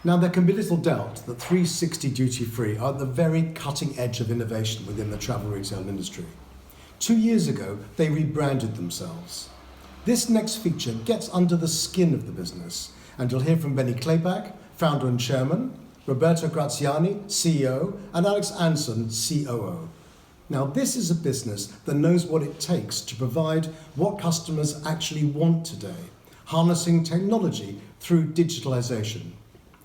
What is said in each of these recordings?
Now, there can be little doubt that 360 Duty Free are at the very cutting edge of innovation within the travel retail industry. 2 years ago, they rebranded themselves. This next feature gets under the skin of the business, and you'll hear from Benny Clayback, founder and chairman, Roberto Graziani, CEO, and Alex Anson, COO. Now, this is a business that knows what it takes to provide what customers actually want today, harnessing technology through digitalization.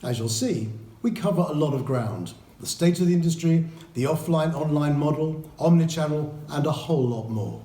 As you'll see, we cover a lot of ground: the state of the industry, the offline-online model, omnichannel, and a whole lot more.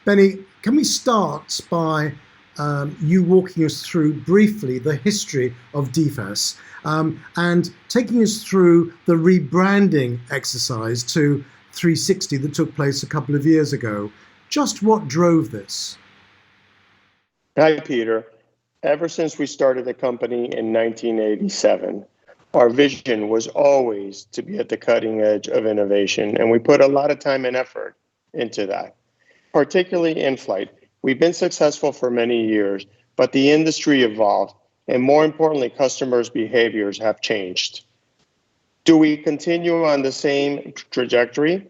Benny, can we start by you walking us through briefly the history of DFAS and taking us through the rebranding exercise to 360 that took place a couple of years ago? Just what drove this? Hi, Peter. Ever since we started the company in 1987, our vision was always to be at the cutting edge of innovation, and we put a lot of time and effort into that. Particularly in flight. We've been successful for many years, but the industry evolved, and more importantly, customers' behaviors have changed. Do we continue on the same trajectory,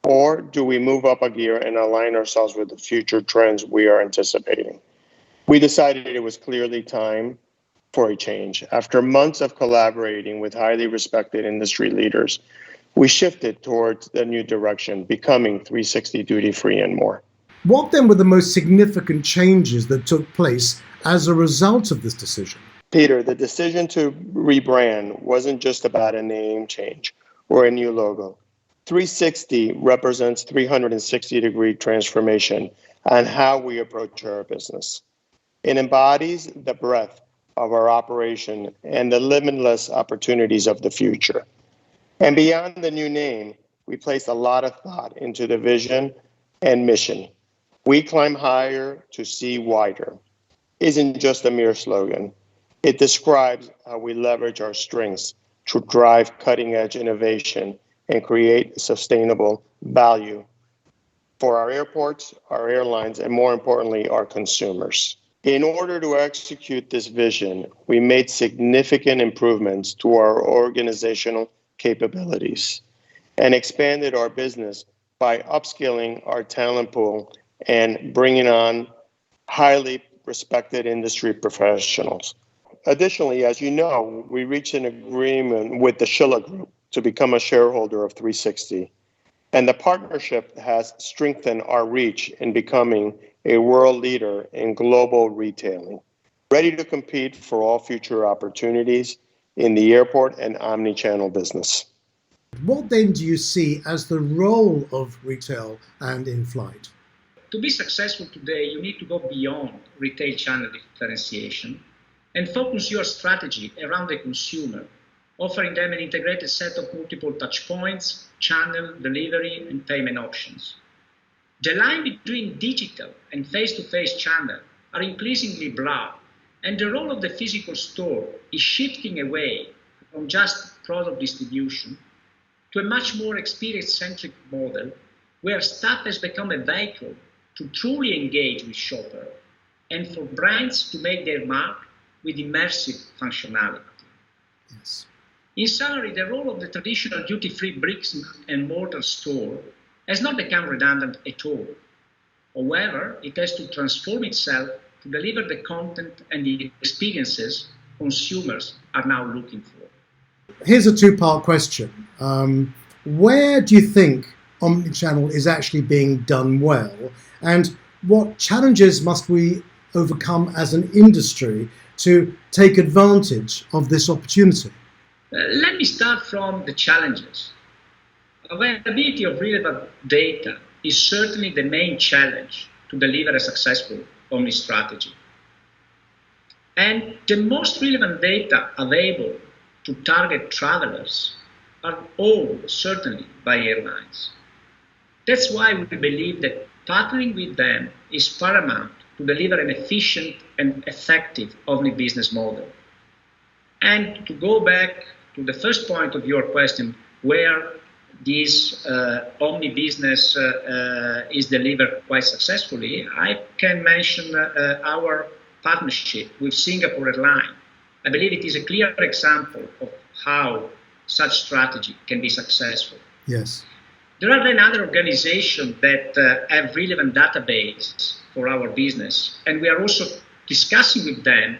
or do we move up a gear and align ourselves with the future trends we are anticipating? We decided it was clearly time for a change. After months of collaborating with highly respected industry leaders, we shifted towards the new direction, becoming 360 Duty Free and more. What then were the most significant changes that took place as a result of this decision? Peter, the decision to rebrand wasn't just about a name change or a new logo. 360 represents 360-degree transformation on how we approach our business. It embodies the breadth of our operation and the limitless opportunities of the future. And beyond the new name, we placed a lot of thought into the vision and mission. We climb higher to see wider isn't just a mere slogan. It describes how we leverage our strengths to drive cutting-edge innovation and create sustainable value for our airports, our airlines, and more importantly, our consumers. In order to execute this vision, we made significant improvements to our organizational capabilities and expanded our business by upskilling our talent pool and bringing on highly respected industry professionals. Additionally, as you know, we reached an agreement with the Schiller Group to become a shareholder of 360, and the partnership has strengthened our reach in becoming a world leader in global retailing, ready to compete for all future opportunities in the airport and omni-channel business. What then do you see as the role of retail and in-flight? To be successful today, you need to go beyond retail channel differentiation and focus your strategy around the consumer, offering them an integrated set of multiple touchpoints, channel, delivery, and payment options. The line between digital and face-to-face channel are increasingly blurred, and the role of the physical store is shifting away from just product distribution to a much more experience-centric model where staff has become a vehicle to truly engage with shoppers and for brands to make their mark with immersive functionality. Yes. In summary, the role of the traditional duty-free bricks and mortar store has not become redundant at all. However, it has to transform itself to deliver the content and the experiences consumers are now looking for. Here's a two-part question. Where do you think omnichannel is actually being done well? And what challenges must we overcome as an industry to take advantage of this opportunity? Let me start from the challenges. Availability of relevant data is certainly the main challenge to deliver a successful omni strategy. And the most relevant data available to target travelers are owned certainly by airlines. That's why we believe that partnering with them is paramount to deliver an efficient and effective omni-business model. And to go back to the first point of your question, where this omni-business is delivered quite successfully, I can mention our partnership with Singapore Airlines. I believe it is a clear example of how such strategy can be successful. Yes. There are then other organizations that have relevant database for our business, and we are also discussing with them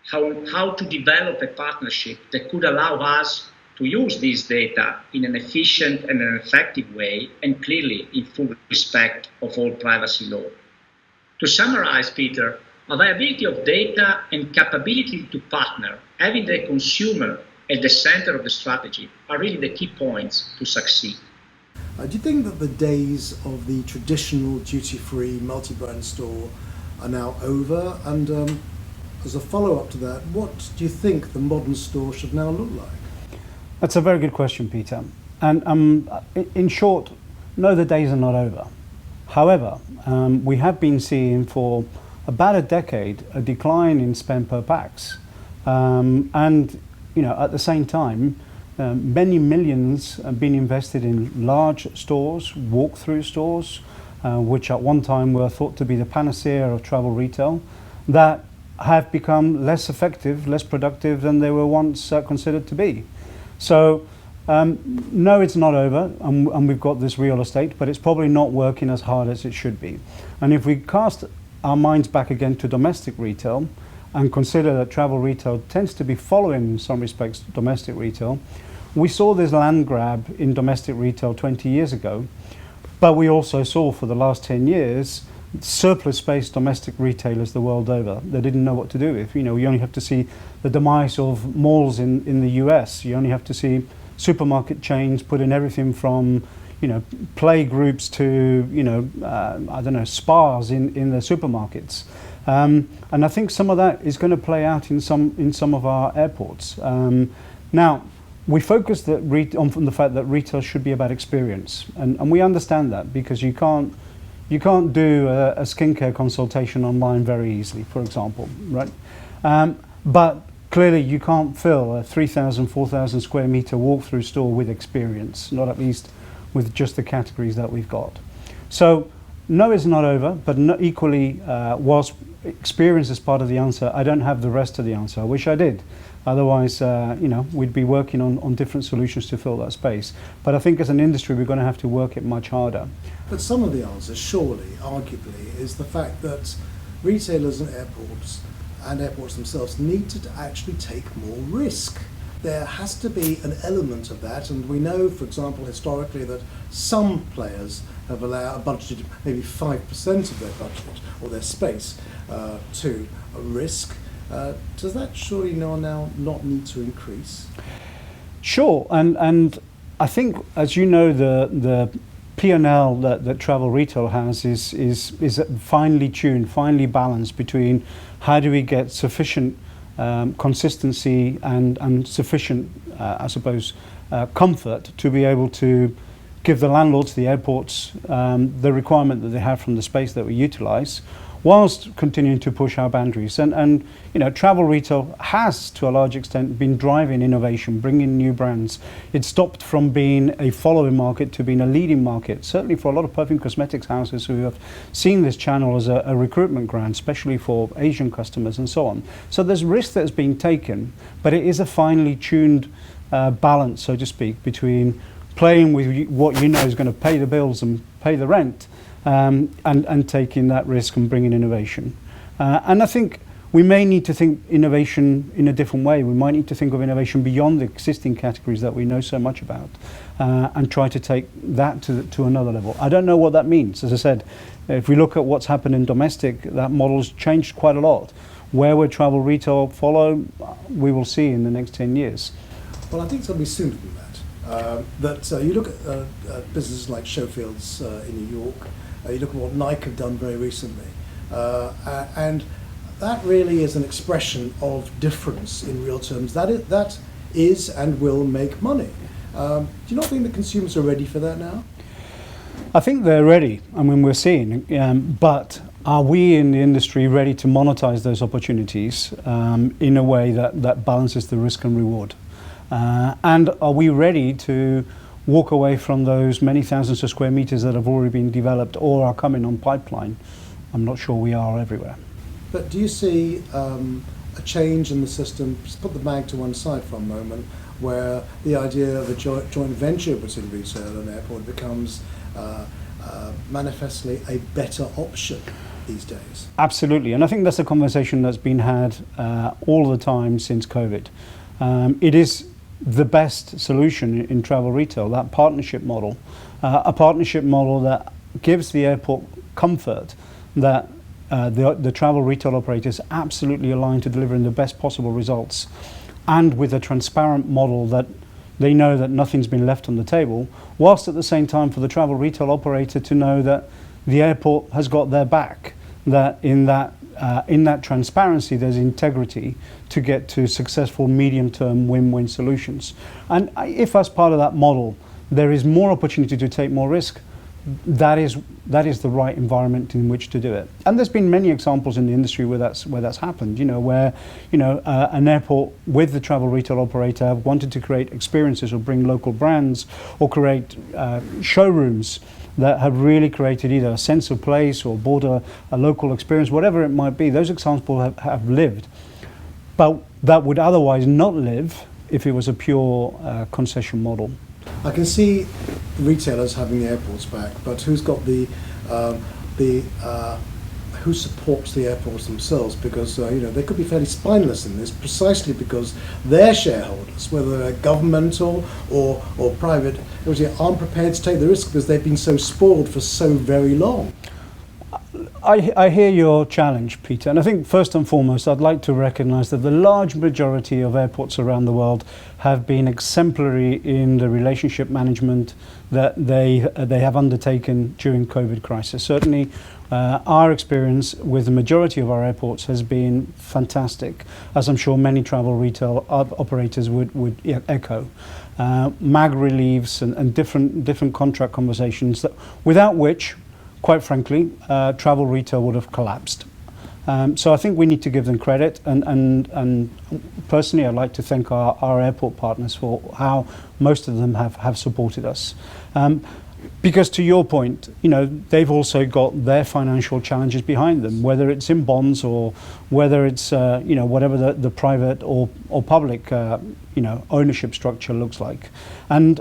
how to develop a partnership that could allow us to use this data in an efficient and an effective way, and clearly in full respect of all privacy law. To summarize, Peter, availability of data and capability to partner, having the consumer at the center of the strategy, are really the key points to succeed. Do you think that the days of the traditional duty-free multi-brand store are now over? And as a follow-up to that, what do you think the modern store should now look like? That's a very good question, Peter. And in short, no, the days are not over. However, we have been seeing for about a decade a decline in spend per pax. And at the same time, many millions have been invested in large stores, walk-through stores, which at one time were thought to be the panacea of travel retail, that have become less effective, less productive than they were once considered to be. So, no, it's not over, and we've got this real estate, but it's probably not working as hard as it should be. And if we cast our minds back again to domestic retail and consider that travel retail tends to be following, in some respects, domestic retail, we saw this land grab in domestic retail 20 years ago, but we also saw for the last 10 years surplus space domestic retailers the world over. They didn't know what to do with. You only have to see the demise of malls in the US. You only have to see supermarket chains putting everything from play groups to spas in the supermarkets. And I think some of that is going to play out in some of our airports. Now, we focus on the fact that retail should be about experience, and we understand that, because you can't do a skincare consultation online very easily, for example, right? But clearly you can't fill a 3,000, 4,000 square meter walk-through store with experience, not at least with just the categories that we've got. So no, it's not over, but equally, whilst experience is part of the answer, I don't have the rest of the answer. I wish I did. Otherwise, we'd be working on different solutions to fill that space. But I think as an industry, we're going to have to work it much harder. But some of the answer, surely, arguably, is the fact that retailers and airports themselves need to actually take more risk. There has to be an element of that, and we know, for example, historically, that some players have budgeted maybe 5% of their budget or their space to a risk. Does that surely now not need to increase? Sure, and I think, as you know, the P&L that travel retail has is finely tuned, finely balanced between how do we get sufficient consistency and sufficient, comfort to be able to give the landlords, the airports, the requirement that they have from the space that we utilize, whilst continuing to push our boundaries. And travel retail has, to a large extent, been driving innovation, bringing new brands. It stopped from being a following market to being a leading market, certainly for a lot of perfume cosmetics houses who have seen this channel as a recruitment ground, especially for Asian customers and so on. So there's risk that's being taken, but it is a finely tuned balance, so to speak, between playing with what you know is going to pay the bills and pay the rent, and taking that risk and bringing innovation. And I think we may need to think innovation in a different way. We might need to think of innovation beyond the existing categories that we know so much about, and try to take that to another level. I don't know what that means. As I said, if we look at what's happened in domestic, that model's changed quite a lot. Where will travel retail follow? We will see in the next 10 years. Well, I think it's going to be sooner than that. You look at businesses like Showfields in New York, you look at what Nike have done very recently, and that really is an expression of difference in real terms. That is and will make money. Do you not think that consumers are ready for that now? I think they're ready. I mean, we're seeing, but are we in the industry ready to monetize those opportunities in a way that balances the risk and reward? And are we ready to walk away from those many thousands of square meters that have already been developed or are coming on pipeline? I'm not sure we are everywhere. But do you see a change in the system? Just put the bag to one side for a moment, where the idea of a joint venture between retail and airport becomes manifestly a better option these days. Absolutely, and I think that's a conversation that's been had all the time since COVID. It is the best solution in travel retail, that partnership model, a partnership model that gives the airport comfort that the travel retail operator is absolutely aligned to delivering the best possible results, and with a transparent model that they know that nothing's been left on the table, whilst at the same time for the travel retail operator to know that the airport has got their back, that in that transparency there's integrity to get to successful medium-term win-win solutions. And if as part of that model there is more opportunity to take more risk, that is the right environment in which to do it. And there's been many examples in the industry where that's happened. Where an airport with the travel retail operator have wanted to create experiences or bring local brands or create showrooms that have really created either a sense of place or brought a local experience, whatever it might be. Those examples have lived, but that would otherwise not live if it was a pure concession model. I can see the retailers having the airports back, but who's got who supports the airports themselves? Because they could be fairly spineless in this, precisely because their shareholders, whether they're governmental or private, aren't prepared to take the risk because they've been so spoiled for so very long. I hear your challenge, Peter, and I think first and foremost I'd like to recognise that the large majority of airports around the world have been exemplary in the relationship management that they have undertaken during COVID crisis. Certainly our experience with the majority of our airports has been fantastic, as I'm sure many travel retail operators would echo. MAG reliefs and different contract conversations without which, quite frankly, travel retail would have collapsed. So I think we need to give them credit, and personally I'd like to thank our airport partners for how most of them have supported us. Because to your point, they've also got their financial challenges behind them, whether it's in bonds or whether it's whatever the private or public ownership structure looks like. And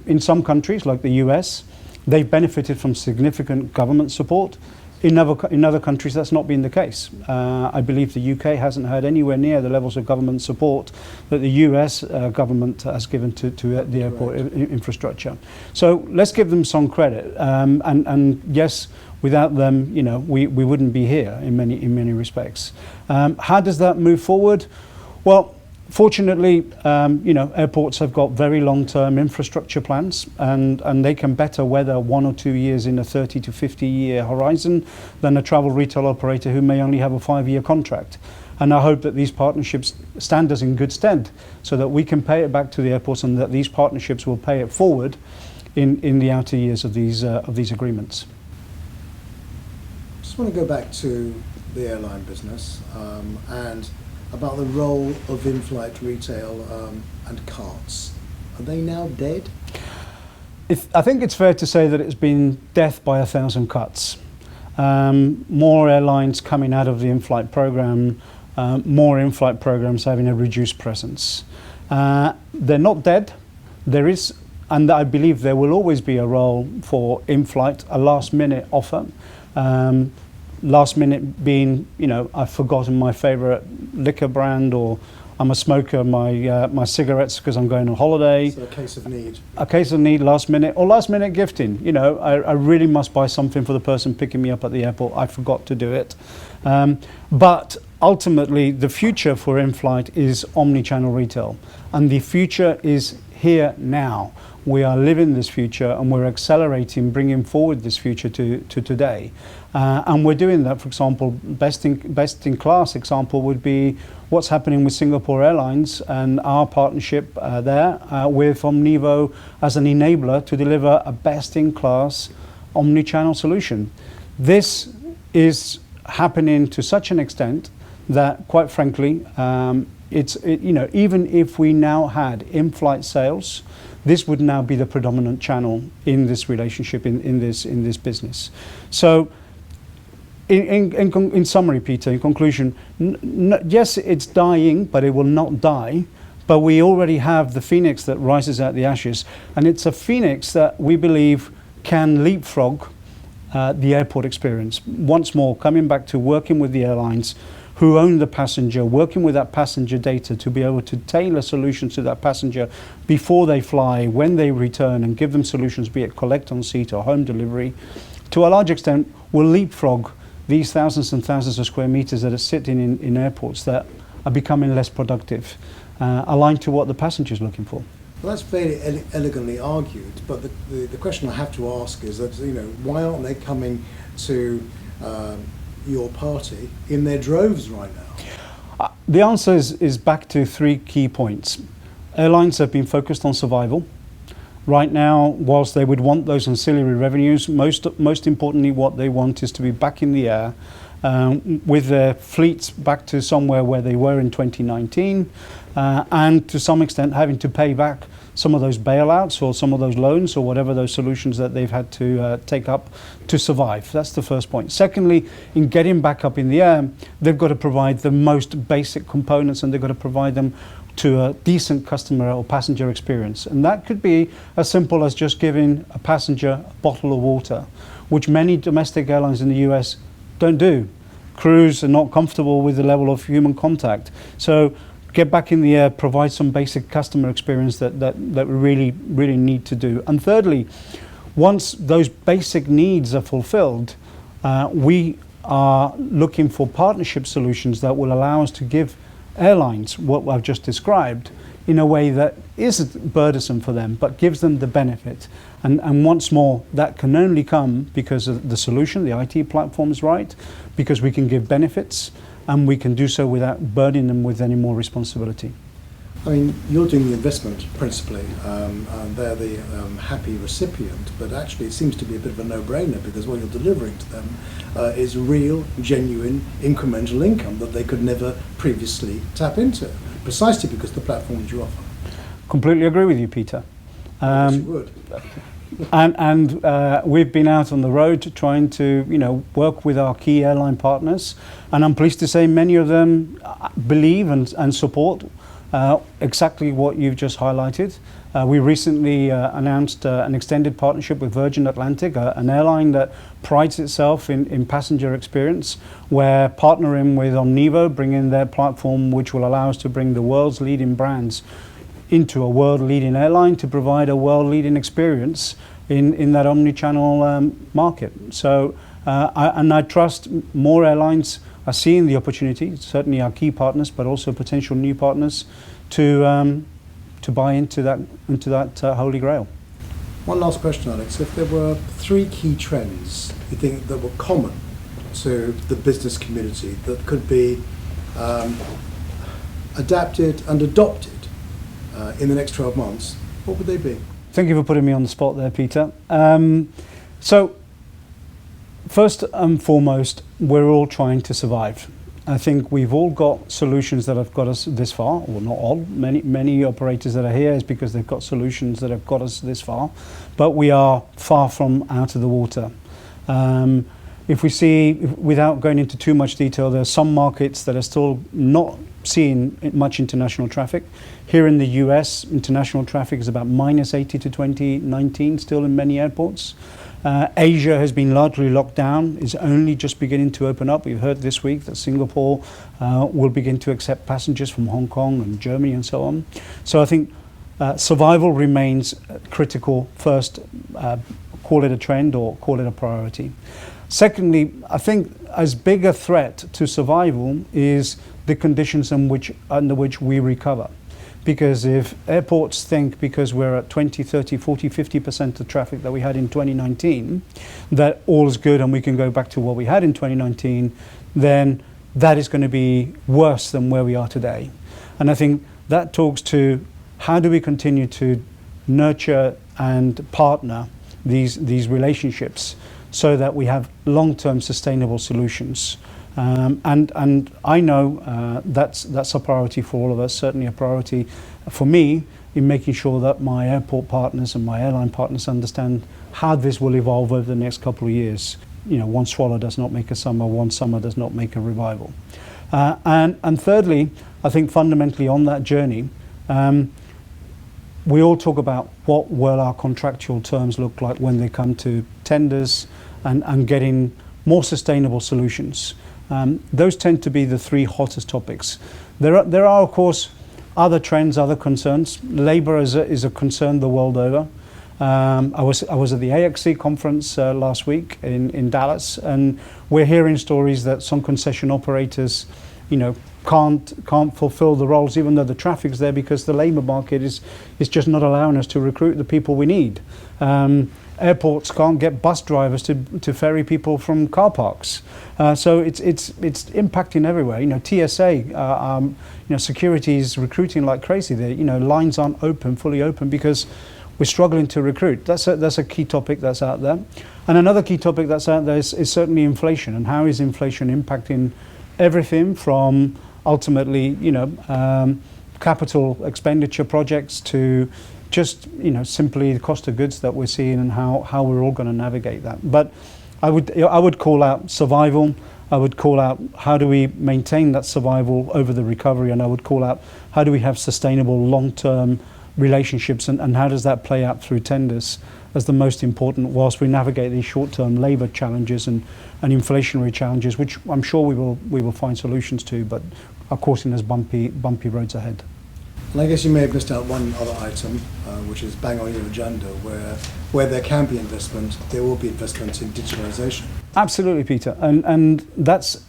in some countries like the US, they've benefited from significant government support. In other countries, that's not been the case. I believe the UK hasn't had anywhere near the levels of government support that the US government has given to the airport infrastructure. So let's give them some credit. And yes, without them, we wouldn't be here in many respects. How does that move forward? Well, fortunately, airports have got very long-term infrastructure plans, and they can better weather 1 or 2 years in a 30 to 50-year horizon than a travel retail operator who may only have a 5-year contract. And I hope that these partnerships stand us in good stead so that we can pay it back to the airports, and that these partnerships will pay it forward in the outer years of these agreements. I just want to go back to the airline business and about the role of in-flight retail and carts. Are they now dead? I think it's fair to say that it's been death by 1,000 cuts. More airlines coming out of the in-flight program, more in-flight programs having a reduced presence. They're not dead. There is, and I believe there will always be a role for in-flight, a last-minute offer. Last minute being, I've forgotten my favourite liquor brand, or I'm a smoker, my cigarettes because I'm going on holiday. So a case of need. A case of need, last minute, or last minute gifting. I really must buy something for the person picking me up at the airport. I forgot to do it. But ultimately, the future for in-flight is omni-channel retail. And the future is here now, we are living this future and we're accelerating, bringing forward this future to today. And we're doing that, for example, best in class example would be what's happening with Singapore Airlines and our partnership there with Omnivo as an enabler to deliver a best in class omni-channel solution. This is happening to such an extent that, quite frankly, even if we now had in-flight sales, this would now be the predominant channel in this relationship, in this business. So, in summary, Peter, in conclusion, yes, it's dying, but it will not die. But we already have the phoenix that rises out the ashes, and it's a phoenix that we believe can leapfrog the airport experience. Once more, coming back to working with the airlines who own the passenger, working with that passenger data to be able to tailor solutions to that passenger before they fly, when they return, and give them solutions, be it collect on seat or home delivery, to a large extent will leapfrog these thousands and thousands of square meters that are sitting in airports that are becoming less productive, aligned to what the passenger is looking for. Well, that's very elegantly argued, but the question I have to ask is that, why aren't they coming to your party in their droves right now? The answer is back to three key points. Airlines have been focused on survival. Right now, whilst they would want those ancillary revenues, most importantly what they want is to be back in the air with their fleets back to somewhere where they were in 2019 and to some extent having to pay back some of those bailouts or some of those loans or whatever those solutions that they've had to take up to survive. That's the first point. Secondly, in getting back up in the air, they've got to provide the most basic components and they've got to provide them to a decent customer or passenger experience. And that could be as simple as just giving a passenger a bottle of water, which many domestic airlines in the US don't do. Crews are not comfortable with the level of human contact. So get back in the air, provide some basic customer experience that we really need to do. And thirdly, once those basic needs are fulfilled, we are looking for partnership solutions that will allow us to give airlines what I've just described in a way that isn't burdensome for them, but gives them the benefit. And once more, that can only come because of the solution, the IT platform is right, because we can give benefits, and we can do so without burdening them with any more responsibility. I mean, you're doing the investment principally, and they're the happy recipient, but actually it seems to be a bit of a no-brainer because what you're delivering to them is real, genuine, incremental income that they could never previously tap into, precisely because the platforms you offer. Completely agree with you, Peter. Yes, you would. And we've been out on the road trying to, work with our key airline partners, and I'm pleased to say many of them believe and support exactly what you've just highlighted. We recently announced an extended partnership with Virgin Atlantic, an airline that prides itself in passenger experience. We're partnering with Omnivo, bringing their platform which will allow us to bring the world's leading brands into a world-leading airline to provide a world-leading experience in that omni-channel market. So, I trust more airlines are seeing the opportunity, certainly our key partners, but also potential new partners, to buy into that holy grail. One last question, Alex. If there were three key trends you think that were common to the business community that could be adapted and adopted in the next 12 months, what would they be? Thank you for putting me on the spot there, Peter. So, first and foremost, we're all trying to survive. I think we've all got solutions that have got us this far, or not all, many operators that are here is because they've got solutions that have got us this far, but we are far from out of the water. If we see, without going into too much detail, there are some markets that are still not seeing much international traffic. Here in the US, international traffic is about -80 to 2019 still in many airports. Asia has been largely locked down, is only just beginning to open up. We've heard this week that Singapore will begin to accept passengers from Hong Kong and Germany and so on. So I think survival remains critical first, call it a trend or call it a priority. Secondly, I think as big a threat to survival is the conditions under which we recover. because if airports think because we're at 20, 30, 40, 50% of traffic that we had in 2019, that all is good and we can go back to what we had in 2019, then that is going to be worse than where we are today. And I think that talks to how do we continue to nurture and partner these relationships so that we have long-term sustainable solutions. And I know that's a priority for all of us, certainly a priority for me in making sure that my airport partners and my airline partners understand how this will evolve over the next couple of years. You know, one swallow does not make a summer, one summer does not make a revival. And thirdly, I think fundamentally on that journey, we all talk about what will our contractual terms look like when they come to tenders and getting more sustainable solutions. Those tend to be the three hottest topics. There are of course other trends, other concerns. Labour is a concern the world over. I was at the AXC conference last week in Dallas, and we're hearing stories that some concession operators, can't fulfil the roles even though the traffic's there because the labour market is just not allowing us to recruit the people we need. Airports can't get bus drivers to ferry people from car parks. So it's impacting everywhere. TSA, security is recruiting like crazy. Lines aren't fully open because we're struggling to recruit. That's a key topic that's out there. And another key topic that's out there is certainly inflation, and how is inflation impacting everything from ultimately, capital expenditure projects to just, simply the cost of goods that we're seeing and how we're all going to navigate that. But I would call out survival. I would call out how do we maintain that survival over the recovery, and I would call out how do we have sustainable long-term relationships, and how does that play out through tenders as the most important whilst we navigate these short-term labour challenges and inflationary challenges, which I'm sure we will find solutions to, but are causing us bumpy roads ahead. And I guess you may have missed out one other item, which is bang on your agenda, where there can be investment, there will be investment in digitalisation. Absolutely, Peter, and that's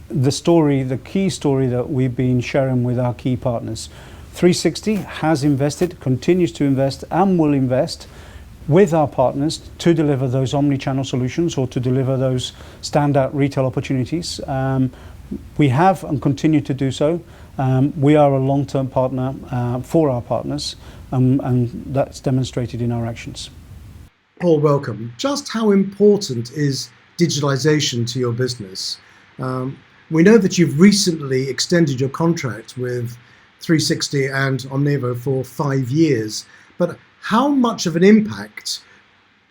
the key story that we've been sharing with our key partners. 3Sixty has invested, continues to invest, and will invest with our partners to deliver those omni-channel solutions or to deliver those standout retail opportunities. We have and continue to do so. We are a long-term partner for our partners, and that's demonstrated in our actions. Paul, welcome. Just how important is digitalisation to your business? We know that you've recently extended your contract with 3Sixty and Omnevo for 5 years, but how much of an impact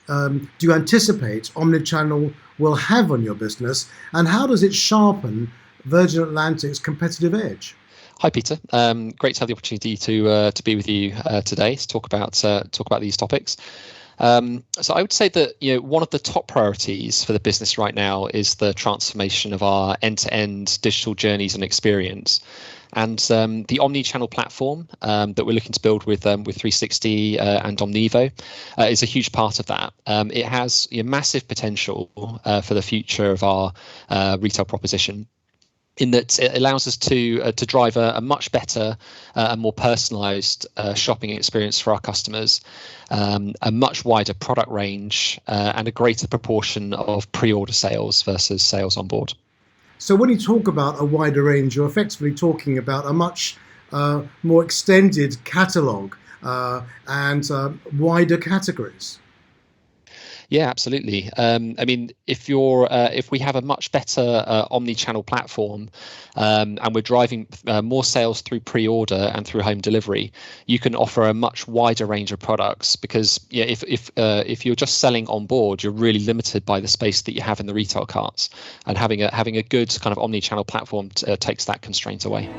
do you anticipate omnichannel will have on your business, and how does it sharpen Virgin Atlantic's competitive edge? Hi, Peter. Great to have the opportunity to be with you today to talk about these topics. So I would say that one of the top priorities for the business right now is the transformation of our end-to-end digital journeys and experience. And the omni-channel platform that we're looking to build with 3Sixty and Omnevo is a huge part of that. It has massive potential for the future of our retail proposition, in that it allows us to drive a much better and more personalised shopping experience for our customers, a much wider product range, and a greater proportion of pre-order sales versus sales on board. So when you talk about a wider range, you're effectively talking about a much more extended catalogue and wider categories. Yeah, absolutely. I mean, if we have a much better omni-channel platform, and we're driving more sales through pre-order and through home delivery, you can offer a much wider range of products. Because if you're just selling on board, you're really limited by the space that you have in the retail carts, and having a good kind of omni-channel platform takes that constraint away.